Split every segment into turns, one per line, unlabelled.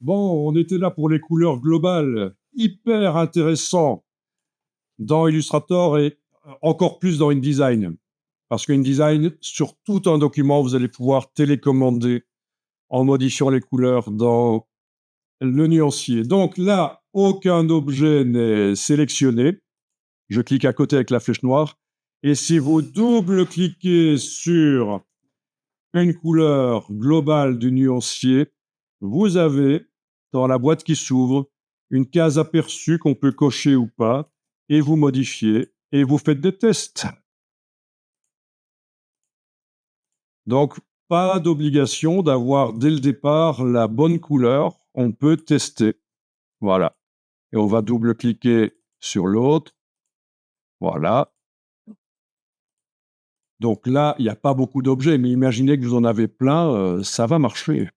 Bon, on était là pour les couleurs globales, hyper intéressant dans Illustrator et encore plus dans InDesign. Parce qu'InDesign, sur tout un document, vous allez pouvoir télécommander en modifiant les couleurs dans le nuancier. Donc là, aucun objet n'est sélectionné. Je clique à côté avec la flèche noire. Et si vous double-cliquez sur une couleur globale du nuancier, vous avez, dans la boîte qui s'ouvre, une case aperçue qu'on peut cocher ou pas, et vous modifiez, et vous faites des tests. Donc, pas d'obligation d'avoir dès le départ la bonne couleur, on peut tester. Voilà. Et on va double-cliquer sur l'autre. Voilà. Donc là, il n'y a pas beaucoup d'objets, mais imaginez que vous en avez plein, ça va marcher.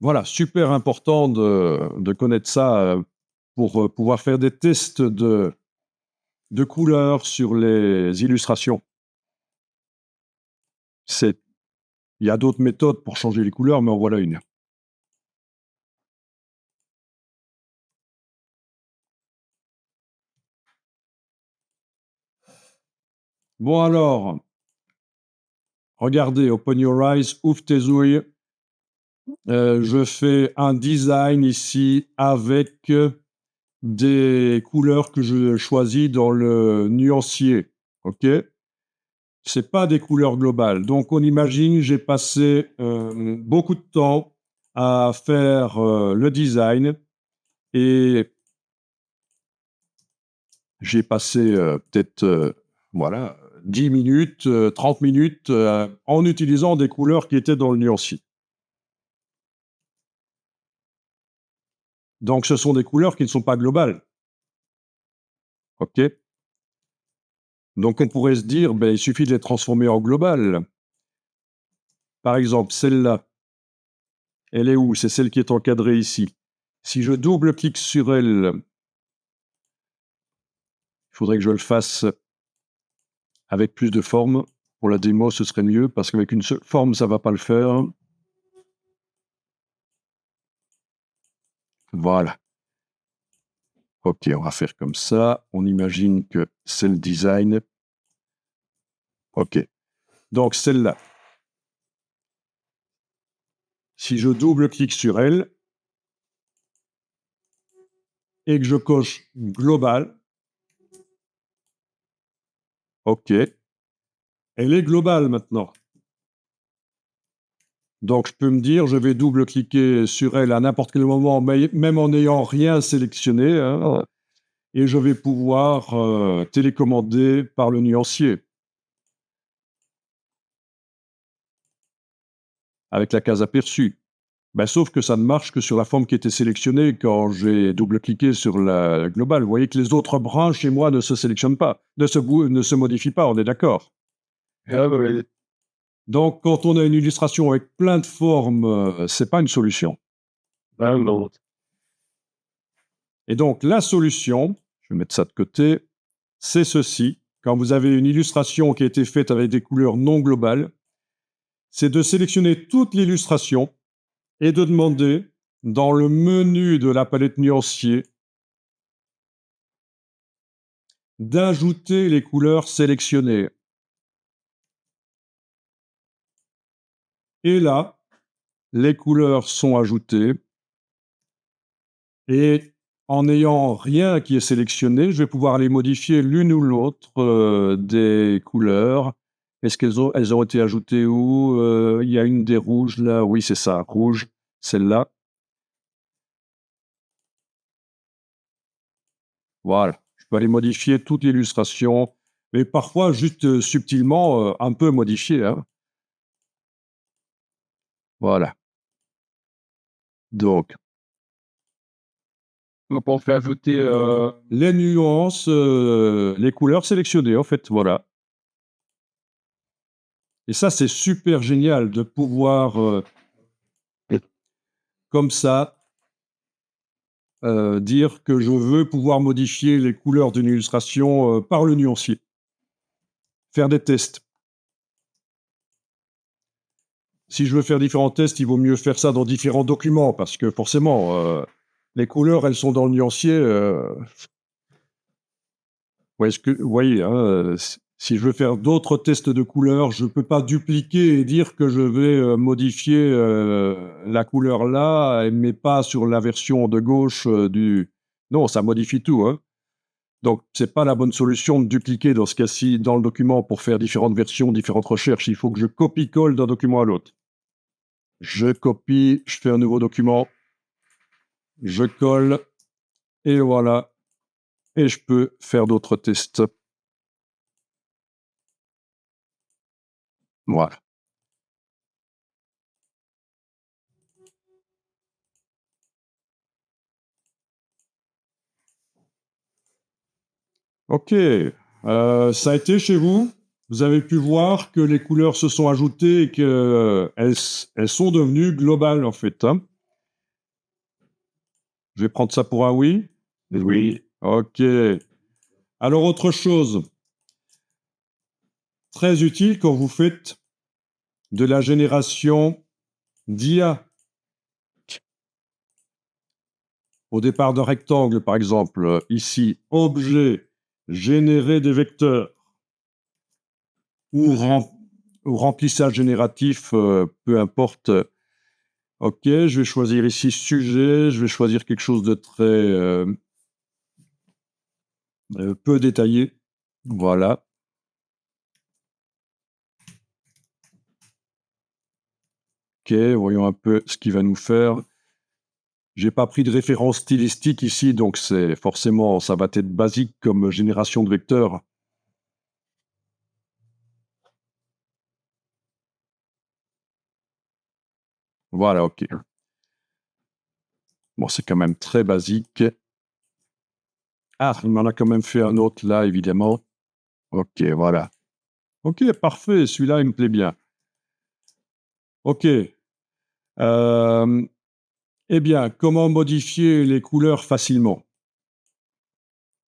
Voilà, super important de connaître ça pour pouvoir faire des tests de couleurs sur les illustrations. Il y a d'autres méthodes pour changer les couleurs, mais en voilà une. Bon alors, regardez, open your eyes, ouvre tes yeux. Je fais un design ici avec des couleurs que je choisis dans le nuancier. OK? C'est pas des couleurs globales. Donc, on imagine, j'ai passé beaucoup de temps à faire le design et j'ai passé peut-être voilà, 10 minutes, 30 minutes en utilisant des couleurs qui étaient dans le nuancier. Donc, ce sont des couleurs qui ne sont pas globales. OK? Donc, on pourrait se dire, ben, il suffit de les transformer en globales. Par exemple, celle-là, elle est où? C'est celle qui est encadrée ici. Si je double-clique sur elle, il faudrait que je le fasse avec plus de formes. Pour la démo, ce serait mieux, parce qu'avec une seule forme, ça ne va pas le faire. Voilà. OK, on va faire comme ça. On imagine que c'est le design. OK. Donc, celle-là. Si je double-clique sur elle et que je coche global, OK, elle est globale maintenant. Donc, je peux me dire, je vais double-cliquer sur elle à n'importe quel moment, même en n'ayant rien sélectionné, hein, et je vais pouvoir télécommander par le nuancier avec la case aperçue. Ben, sauf que ça ne marche que sur la forme qui était sélectionnée quand j'ai double-cliqué sur la globale. Vous voyez que les autres brins chez moi ne se sélectionnent pas, ne se modifient pas, on est d'accord.
Ah ouais.
Donc, quand on a une illustration avec plein de formes, c'est pas une solution.
Ah non.
Et donc, la solution, je vais mettre ça de côté, c'est ceci. Quand vous avez une illustration qui a été faite avec des couleurs non globales, c'est de sélectionner toute l'illustration et de demander dans le menu de la palette nuancier d'ajouter les couleurs sélectionnées. Et là, les couleurs sont ajoutées. Et en n'ayant rien qui est sélectionné, je vais pouvoir les modifier l'une ou l'autre des couleurs. Est-ce elles ont été ajoutées où? Il y a une des rouges là. Oui, c'est ça, rouge, celle-là. Voilà. Je peux aller modifier toute l'illustration, mais parfois juste subtilement un peu modifier, hein. Voilà. Donc,
On fait ajouter.
les nuances, les couleurs sélectionnées, en fait, voilà. Et ça, c'est super génial de pouvoir, comme ça, dire que je veux pouvoir modifier les couleurs d'une illustration par le nuancier. Faire des tests. Si je veux faire différents tests, il vaut mieux faire ça dans différents documents parce que forcément, les couleurs, elles sont dans le nuancier. Vous voyez, hein, si je veux faire d'autres tests de couleurs, je ne peux pas dupliquer et dire que je vais modifier la couleur là, mais pas sur la version de gauche du... Non, ça modifie tout, hein. Donc, ce n'est pas la bonne solution de dupliquer dans ce cas-ci dans le document pour faire différentes versions, différentes recherches. Il faut que je copie-colle d'un document à l'autre. Je copie, je fais un nouveau document, je colle, et voilà. Et je peux faire d'autres tests. Voilà. Ok. Ça a été chez vous? Vous avez pu voir que les couleurs se sont ajoutées et qu'elles elles sont devenues globales, en fait, hein. Je vais prendre ça pour un oui.
Oui.
Ok. Alors, autre chose, très utile quand vous faites de la génération d'IA. Au départ d'un rectangle, par exemple, ici, objet, générer des vecteurs ou, ou remplissage génératif, peu importe. Ok, je vais choisir ici sujet, je vais choisir quelque chose de très peu détaillé. Voilà. Ok, voyons un peu ce qu'il va nous faire. J'ai pas pris de référence stylistique ici, donc c'est forcément, ça va être basique comme génération de vecteurs. Voilà, ok. Bon, c'est quand même très basique. Ah, il m'en a quand même fait un autre là, évidemment. Ok, voilà. Ok, parfait, celui-là, il me plaît bien. Ok. Eh bien, comment modifier les couleurs facilement?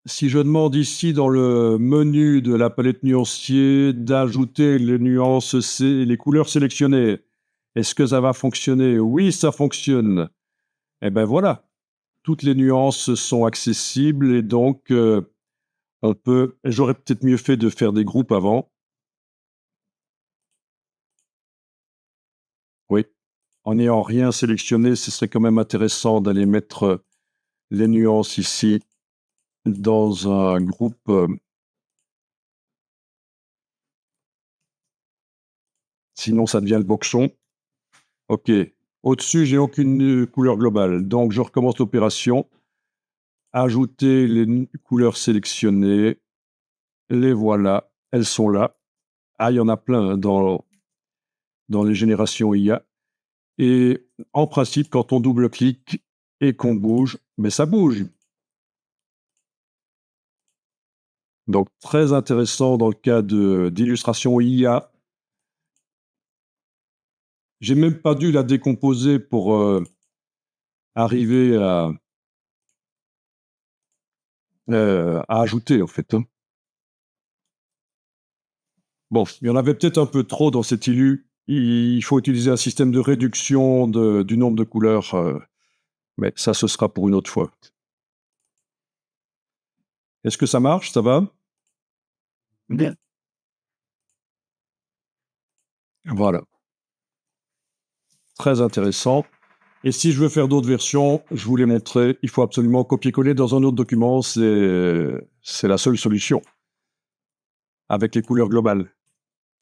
Si je demande ici dans le menu de la palette nuancier d'ajouter les nuances, les couleurs sélectionnées, est-ce que ça va fonctionner? Oui, ça fonctionne. Eh bien voilà, toutes les nuances sont accessibles et donc on peut... J'aurais peut-être mieux fait de faire des groupes avant. Oui, en n'ayant rien sélectionné, ce serait quand même intéressant d'aller mettre les nuances ici dans un groupe. Sinon, ça devient le boxon. OK. Au-dessus, j'ai aucune couleur globale. Donc, je recommence l'opération. Ajouter les couleurs sélectionnées. Les voilà. Elles sont là. Ah, il y en a plein hein, dans les générations IA. Et en principe, quand on double-clique et qu'on bouge, mais ça bouge. Donc, très intéressant dans le cas d'illustration IA. J'ai même pas dû la décomposer pour arriver à ajouter, en fait, hein. Bon, il y en avait peut-être un peu trop dans cet illu. Il faut utiliser un système de réduction du nombre de couleurs, mais ça, ce sera pour une autre fois. Est-ce que ça marche? Ça va?
Bien.
Voilà. Très intéressant. Et si je veux faire d'autres versions, je vous les montrerai. Il faut absolument copier-coller dans un autre document. C'est la seule solution. Avec les couleurs globales.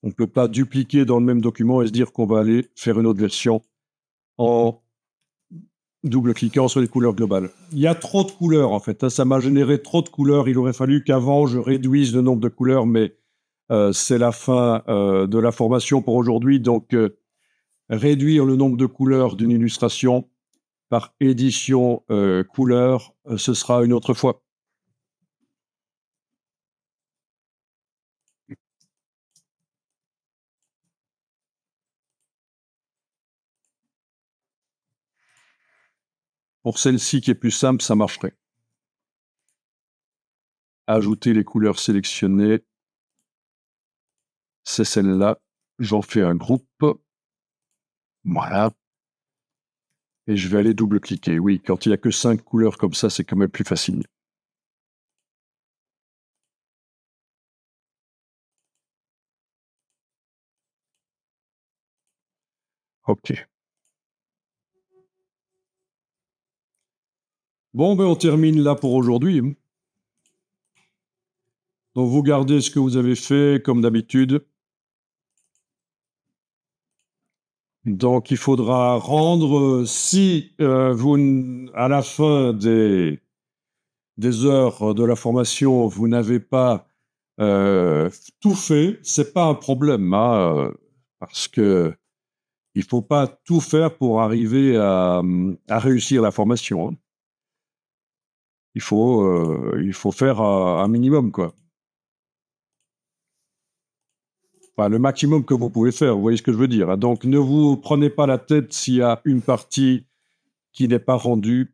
On ne peut pas dupliquer dans le même document et se dire qu'on va aller faire une autre version en double-cliquant sur les couleurs globales. Il y a trop de couleurs, en fait, hein. Ça m'a généré trop de couleurs. Il aurait fallu qu'avant, je réduise le nombre de couleurs, mais c'est la fin de la formation pour aujourd'hui. Donc, réduire le nombre de couleurs d'une illustration par édition couleur, ce sera une autre fois. Pour celle-ci qui est plus simple, ça marcherait. Ajouter les couleurs sélectionnées. C'est celle-là. J'en fais un groupe. Voilà. Et je vais aller double-cliquer. Oui, quand il n'y a que 5 couleurs comme ça, c'est quand même plus facile. OK. Bon, ben on termine là pour aujourd'hui. Donc vous gardez ce que vous avez fait comme d'habitude. Donc il faudra rendre, si à la fin des heures de la formation, vous n'avez pas tout fait, c'est pas un problème, hein, parce que il faut pas tout faire pour arriver à réussir la formation, hein. Il faut faire un minimum, quoi. Enfin, le maximum que vous pouvez faire, vous voyez ce que je veux dire, hein. Donc, ne vous prenez pas la tête s'il y a une partie qui n'est pas rendue.